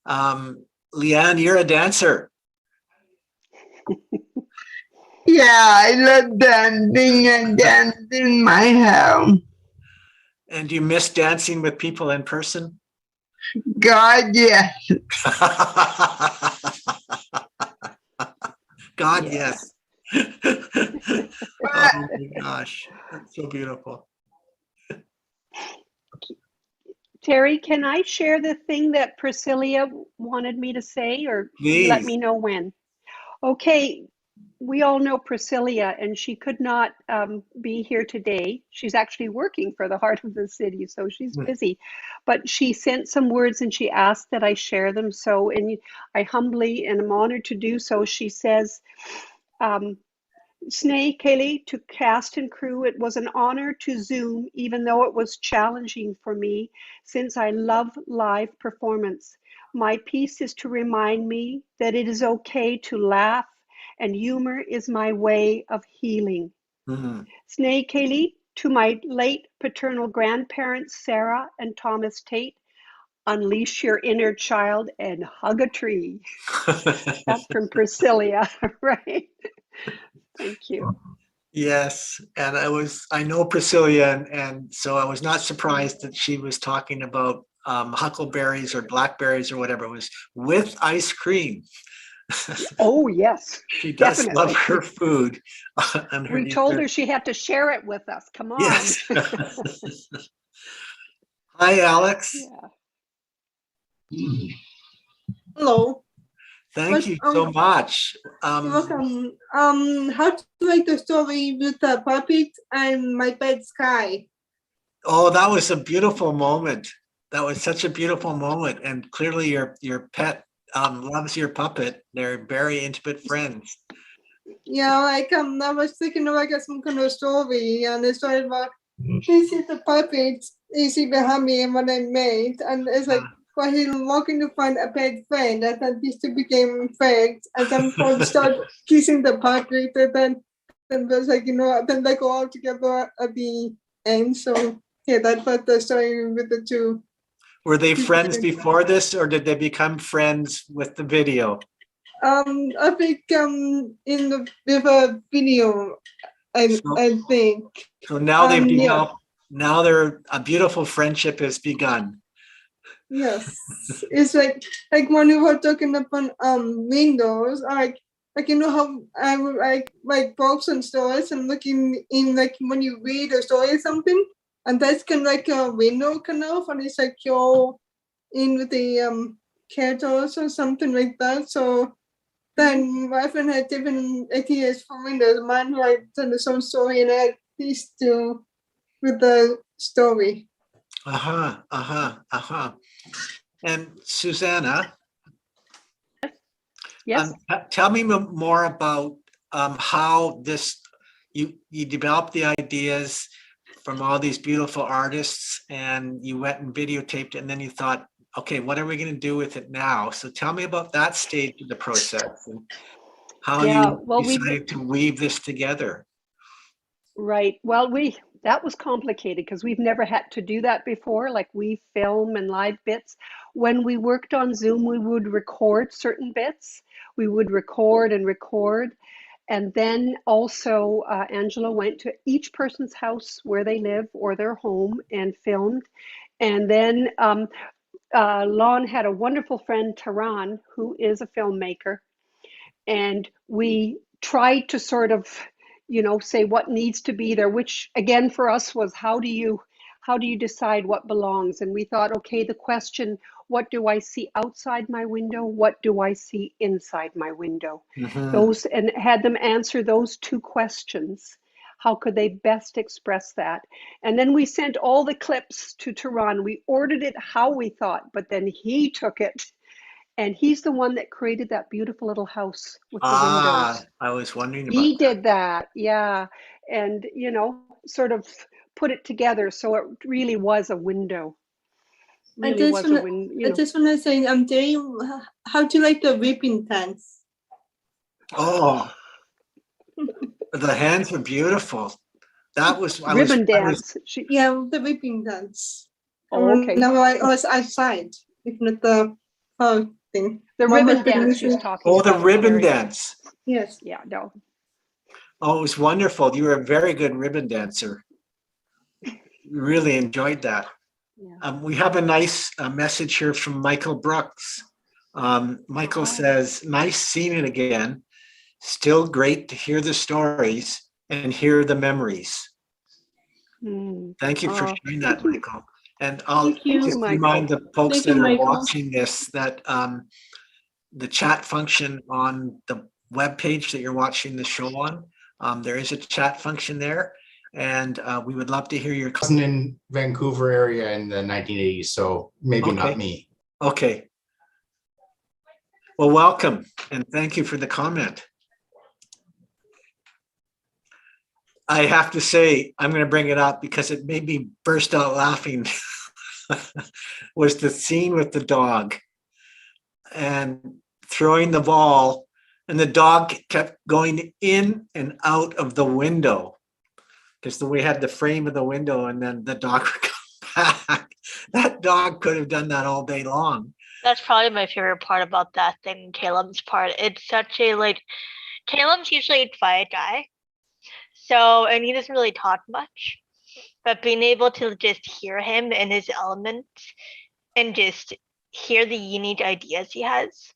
Leanne, you're a dancer. Yeah, I love dancing and dancing my house. And you miss dancing with people in person? God, yes. God, yes. Oh my gosh, that's so beautiful. Terry, can I share the thing that Priscilla wanted me to say, or you let Please. me know when? Okay, we all know Priscilla, and she could not be here today. She's actually working for the Heart of the City, so she's busy. But she sent some words and she asked that I share them. So, and I humbly and am honored to do so. She says, Snea Kelly to cast and crew, it was an honor to Zoom, even though it was challenging for me, since I love live performance. My piece is to remind me that it is okay to laugh, and humor is my way of healing. Snea Kelly to my late paternal grandparents, Sarah and Thomas Tate, unleash your inner child and hug a tree. That's from Priscilla, right? Thank you. Yes, and I know Priscilla, and so I was not surprised that she was talking about huckleberries or blackberries or whatever. It was with ice cream. Oh yes, She does definitely. love her food. We told her she had to share it with us. Come on. Yes. Hi, Alex. Hello. Thank you so much. You're welcome. How to write the story with the puppet and my pet Sky? Oh, that was a beautiful moment. That was such a beautiful moment, and clearly your pet loves your puppet. They're very intimate friends. Yeah, like I was thinking of like some kind of story, and it started about this is the puppet easy behind me and what I made, and it's like while he's walking to find a pet friend, and then these two became friends, and then they start kissing the puppet, and then there's like then they go all together at the end. So yeah, that was the story with the two. Were they friends before this, or did they become friends with the video? I think with a video, I think. So now they've yeah. now a beautiful friendship has begun. Yes, it's like when we were talking about windows, like how I would like books and stories and looking in like when you read a story or something, and that's kind of like a window kind of, and it's like you're in with the characters or something like that. So then my friend had different ideas for windows. Mine like tell the same story, and I had these two with the story. And Susanna, yes. Tell me more about how you developed the ideas from all these beautiful artists, and you went and videotaped it, and then you thought, okay, what are we going to do with it now? So tell me about that stage of the process and how you decided to weave this together. Right. Well, that was complicated because we've never had to do that before. Like we film and live bits. When we worked on Zoom, we would record certain bits. We would record. And then also Angela went to each person's house where they live or their home and filmed. And then Lon had a wonderful friend, Taran, who is a filmmaker. And we tried to sort of say what needs to be there, which again for us was how do you decide what belongs? And we thought, okay, the question, what do I see outside my window? What do I see inside my window? Those, and had them answer those two questions. How could they best express that? And then we sent all the clips to Taran. We ordered it how we thought, but then he took it. And he's the one that created that beautiful little house with the windows. I was wondering about He did that, yeah. And, sort of put it together. So it really was a window. I just want to say, Terry, how do you like the ribbon dance? Oh, the hands were beautiful. That was ribbon dance. Yeah, the ribbon dance. Oh, okay. No, I was outside, if not the thing. The ribbon dance she's talking about. Oh, the ribbon Terry. dance. Yes. Yeah, no. Oh, it was wonderful. You were a very good ribbon dancer. Really enjoyed that. Yeah. We have a nice message here from Michael Brooks. Michael says, nice seeing it again. still great to hear the stories and hear the memories. Thank you for sharing that, Michael. And I'll just remind the folks that are watching this that the chat function on the web page that you're watching the show on, there is a chat function there, and we would love to hear your cousin in Vancouver area in the 1980s, so maybe not me. Okay. Well, welcome, and thank you for the comment. I have to say, I'm going to bring it up because it made me burst out laughing, was the scene with the dog and throwing the ball, and the dog kept going in and out of the window because we had the frame of the window, and then the dog would come back. That dog could have done that all day long. That's probably my favorite part about that thing, Caleb's part. It's such a, like, Caleb's usually a quiet guy. So, and he doesn't really talk much, but being able to just hear him in his element and just hear the unique ideas he has,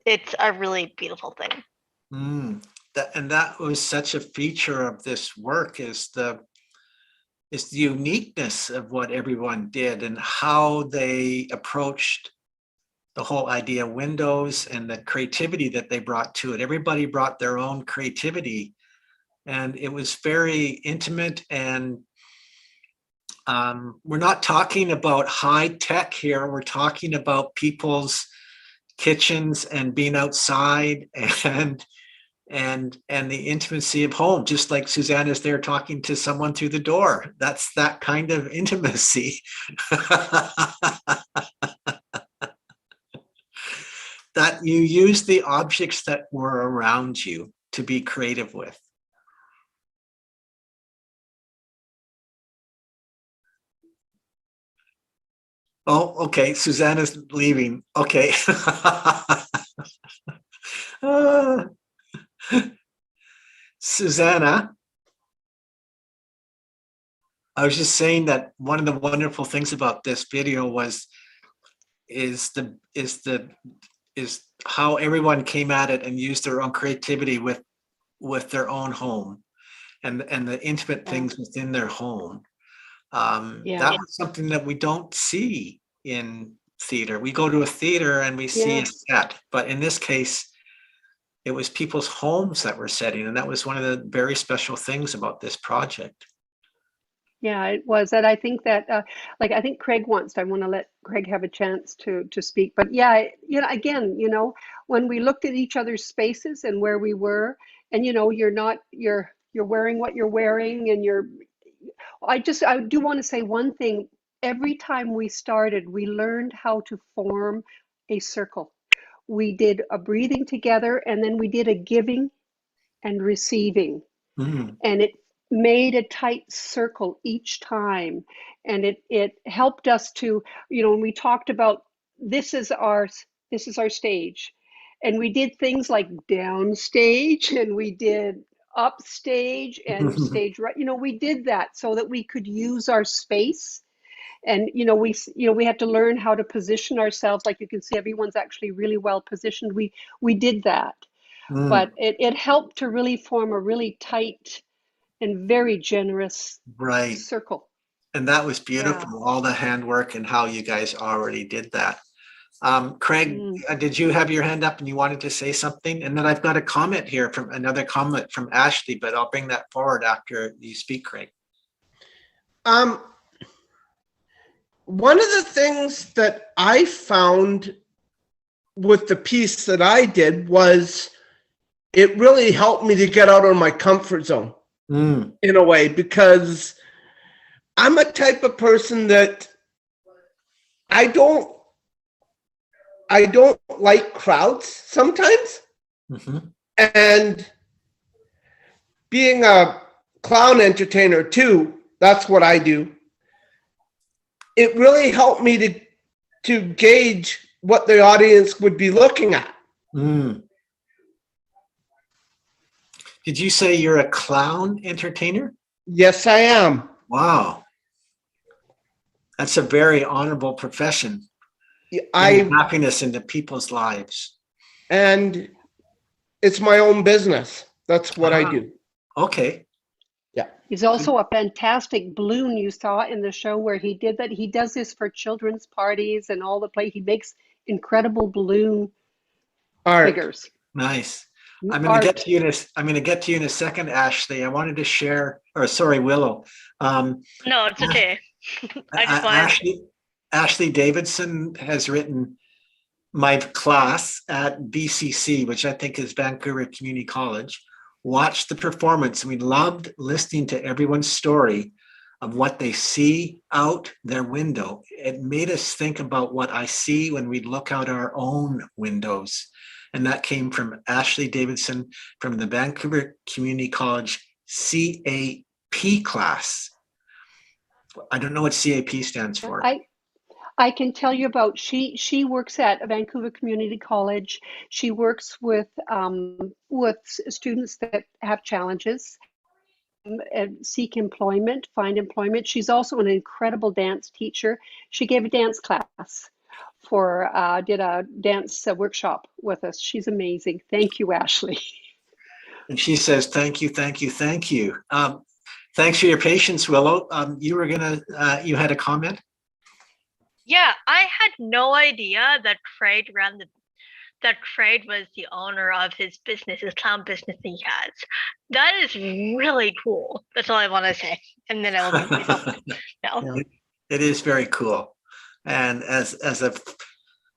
it's a really beautiful thing. That was such a feature of this work is the uniqueness of what everyone did and how they approached the whole idea of windows and the creativity that they brought to it. Everybody brought their own creativity. And it was very intimate, and we're not talking about high tech here. We're talking about people's kitchens and being outside and the intimacy of home, just like Susanna's there talking to someone through the door. That's that kind of intimacy. That you use the objects that were around you to be creative with. Oh, okay. Susanna's leaving. Okay. Susanna, I was just saying that one of the wonderful things about this video is how everyone came at it and used their own creativity with their own home and the intimate things within their home. That was something that we don't see in theater. We go to a theater and we see a set, but in this case, it was people's homes that were setting, and that was one of the very special things about this project. Yeah, it was. And I think that, I think Craig wants, I want to let Craig have a chance to speak. But yeah, again, when we looked at each other's spaces and where we were, and you're wearing what you're wearing, and I do want to say one thing. Every time we started, we learned how to form a circle. We did a breathing together, and then we did a giving and receiving. And it made a tight circle each time. And it helped us to, when we talked about this is our stage. And we did things like downstage, and we did upstage and stage right. We did that so that we could use our space. And we had to learn how to position ourselves. Like you can see, everyone's actually really well positioned. We did that, but it helped to really form a really tight and very generous circle. And that was beautiful. All the handwork and how you guys already did that. Craig, did you have your hand up and you wanted to say something? And then I've got a comment here another comment from Ashley, but I'll bring that forward after you speak, Craig. One of the things that I found with the piece that I did was it really helped me to get out of my comfort zone in a way, because I'm a type of person that I don't like crowds sometimes. And being a clown entertainer too, that's what I do. It really helped me to gauge what the audience would be looking at. Did you say you're a clown entertainer? Yes, I am. Wow. That's a very honorable profession. Happiness into people's lives. And it's my own business. That's what I do. Okay. Yeah. He's also a fantastic balloon you saw in the show where he did that. He does this for children's parties and all the play. He makes incredible balloon figures. Nice. I'm going to get to you in a second, Ashley. I wanted to share, or sorry, Willow. No, it's okay. I just wanted. Ashley Davidson has written my class at BCC, which I think is Vancouver Community College. Watched the performance. We loved listening to everyone's story of what they see out their window. It made us think about what I see when we look out our own windows. And that came from Ashley Davidson from the Vancouver Community College CAP class. I don't know what CAP stands for. I can tell you about, she works at Vancouver Community College. She works with students that have challenges and seek employment, find employment. She's also an incredible dance teacher. She gave a dance class did a dance workshop with us. She's amazing. Thank you, Ashley. And she says, thank you, thank you, thank you. Thanks for your patience, Willow. You had a comment? Yeah, I had no idea that Craig was the owner of his business, his clown business he has. That is really cool. That's all I want to say. And then I will leave myself. No. It is very cool. And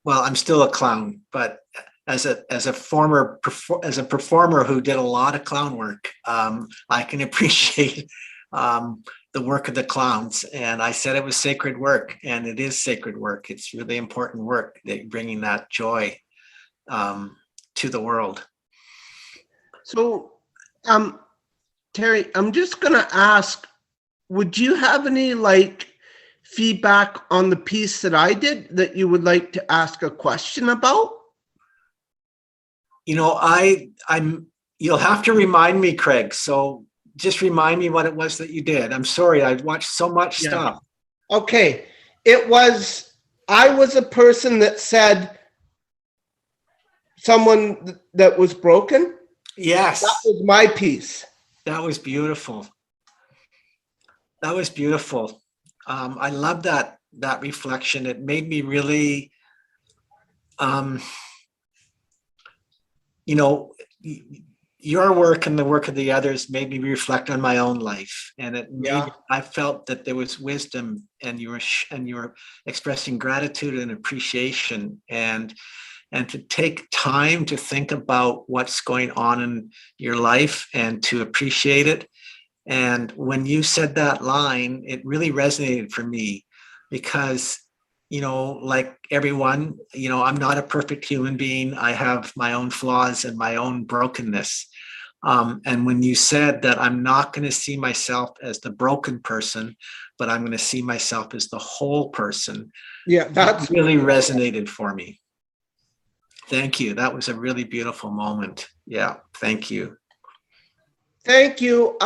I'm still a clown, but as a performer who did a lot of clown work, I can appreciate the work of the clowns. And I said it was sacred work, and it is sacred work. It's really important work, bringing that joy to the world. So, Terry, I'm just going to ask, would you have any feedback on the piece that I did that you would like to ask a question about? You'll have to remind me, Craig. So just remind me what it was that you did. I'm sorry, I've watched so much stuff. Okay. I was a person that said someone that was broken. Yes. That was my piece. That was beautiful. That was beautiful. I love that reflection. It made me really, your work and the work of the others made me reflect on my own life, and I felt that there was wisdom, and you were expressing gratitude and appreciation, and to take time to think about what's going on in your life and to appreciate it. And when you said that line, it really resonated for me because, like everyone, I'm not a perfect human being. I have my own flaws and my own brokenness. And when you said that I'm not going to see myself as the broken person, but I'm going to see myself as the whole person. Yeah, that really resonated for me. Thank you. That was a really beautiful moment. Yeah, thank you. Thank you.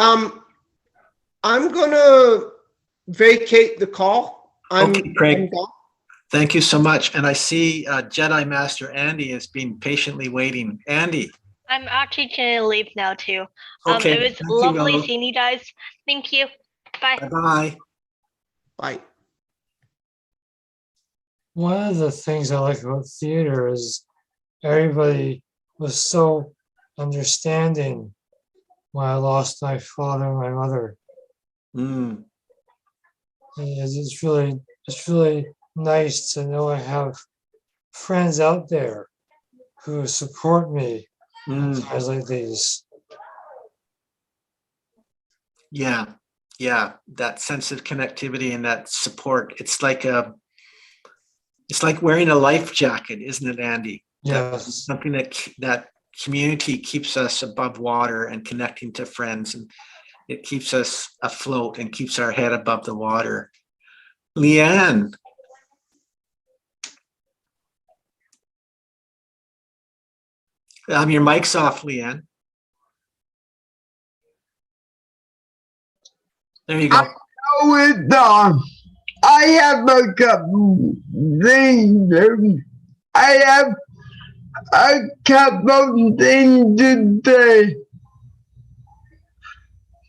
I'm going to vacate the call. Okay, Craig. Thank you so much. And I see Jedi Master Andy has been patiently waiting. Andy. I'm actually going to leave now too. Okay. It was lovely seeing you guys. Thank you. Bye. Bye-bye. Bye. One of the things I like about theater is everybody was so understanding when I lost my father and my mother. Mm. It's really nice to know I have friends out there who support me in times like these. Yeah, that sense of connectivity and that support. It's like wearing a life jacket, isn't it, Andy? Yes. Something that community keeps us above water and connecting to friends, and it keeps us afloat and keeps our head above the water. Leanne. Your mic's off, Leanne. There you go. I have a couple things. I have a couple things to say.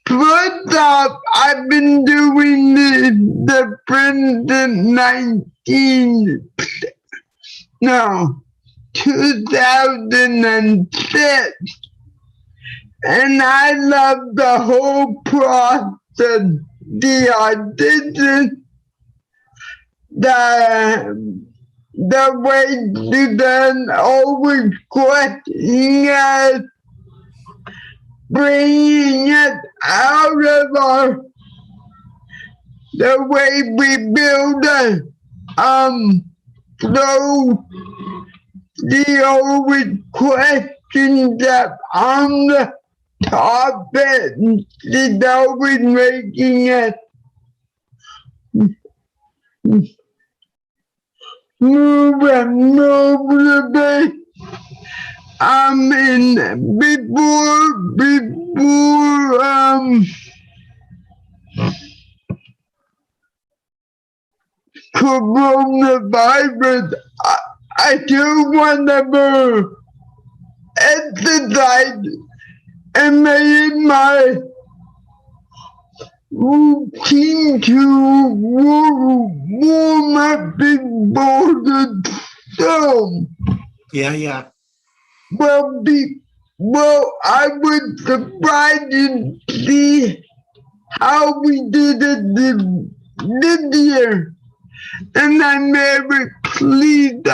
First off, I've been doing the Friends in 2006. And I love the whole process, the audition, the way Suzanne always questioning us, bringing it out of the way we build flow. She always questions us on the topic. She's always making it move a little bit. And before coronavirus, I do want to exercise and made my routine to warm up before the show. Yeah. Well, I was surprised to see how we did it this year. And I'm very pleased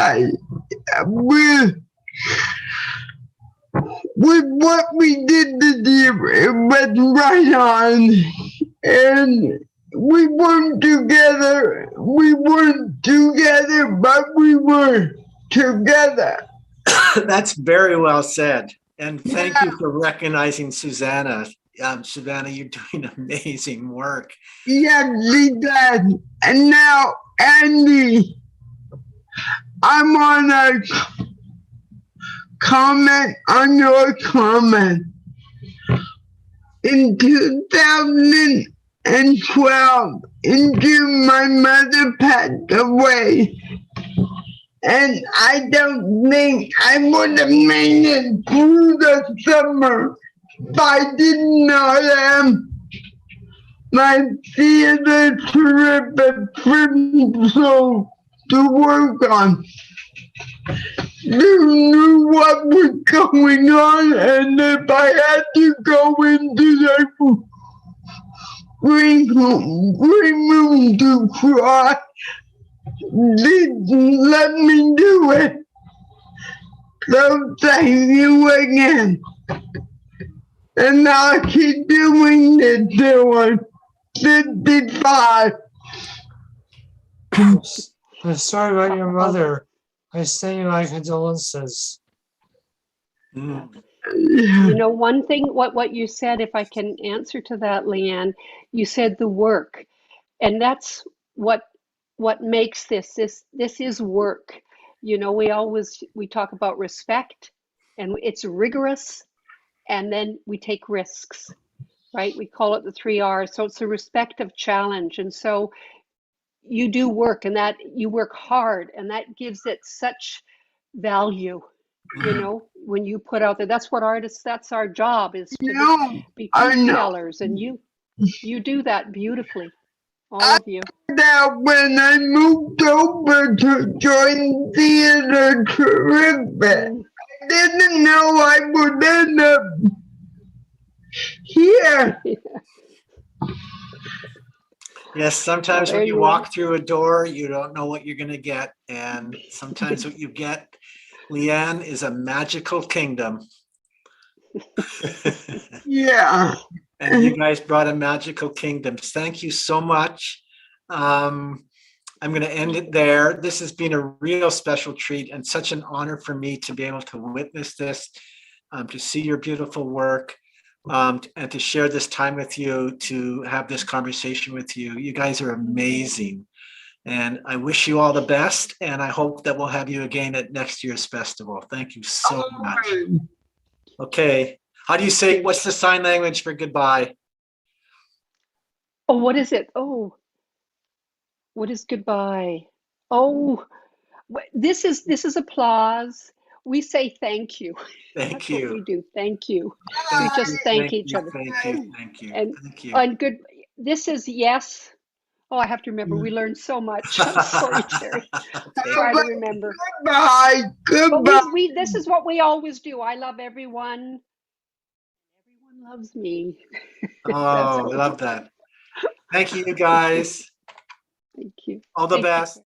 with what we did this year. It was right on. And we weren't together, but we were together. That's very well said. And thank you for recognizing Susanna. Susanna, you're doing amazing work. Yes, she does. And now, Andy, I want to comment on your comment. In 2012, in June, my mother passed away. And I don't think I would have made it through the summer if I didn't know my theater terrific principal to work on. You knew what was going on, and if I had to go into the green room to cry, let me do it. So thank you again. And I'll keep doing it till I'm 55. I'm sorry about your mother. I send you my condolences. You know, one thing, what you said, if I can answer to that, Leanne, you said the work. And that's what makes this is work. You know, we talk about respect, and it's rigorous, and then we take risks, right? We call it the 3 R's. So it's the respect of challenge. And so you do work, and that you work hard, and that gives it such value. You know, when you put out there, that's what artists, that's our job, is to be truth tellers, and you do that beautifully, all of you. Now, when I moved over to join Theater Terrific, I didn't know I would end up here. Yes, sometimes when you walk through a door, you don't know what you're going to get. And sometimes what you get, Leanne, is a magical kingdom. Yeah. And you guys brought a magical kingdom. Thank you so much. I'm going to end it there. This has been a real special treat and such an honor for me to be able to witness this, to see your beautiful work, and to share this time with you, to have this conversation with you. You guys are amazing. And I wish you all the best. And I hope that we'll have you again at next year's festival. Thank you so much. Okay. How do you say, what's the sign language for goodbye? Oh, what is it? Oh, what is goodbye? Oh, this is applause. we say thank you. Thank That's you. what we do. Thank you. Thank We just you, thank thank each you, other. thank you, thank you, And thank you. on good, this is yes. Oh, I have to remember. We learned so much. I'm sorry, Terry. I'll try to remember. Goodbye. But Goodbye. this is what we always do. I love everyone. Everyone loves me. Oh, I love that. Thank you, guys. Thank you. All the Thank you. best.